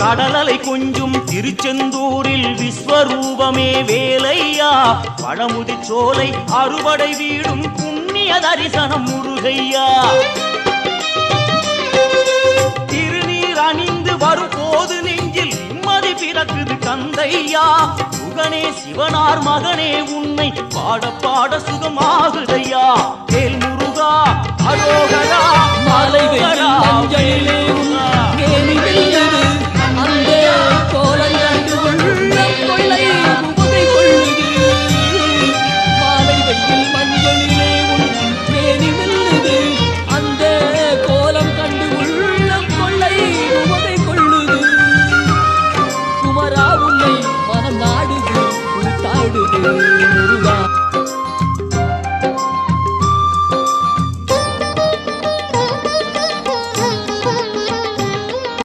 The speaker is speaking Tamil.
கடலலை கொஞ்சும் திருச்செந்தூரில் விஸ்வரூபமே வேலையா பழமுதி சோலை அறுபடை வீடும் புண்ணிய தரிசனம் முருகையா திருநீர் அணிந்து வரும் போது நெஞ்சில் நிம்மதி பிறக்குது கந்தையா சுகனே சிவனார் மகனே உன்னை பாட பாட சுகமாகுதையா வேல் முருகா அரோகரா மலை வெயில்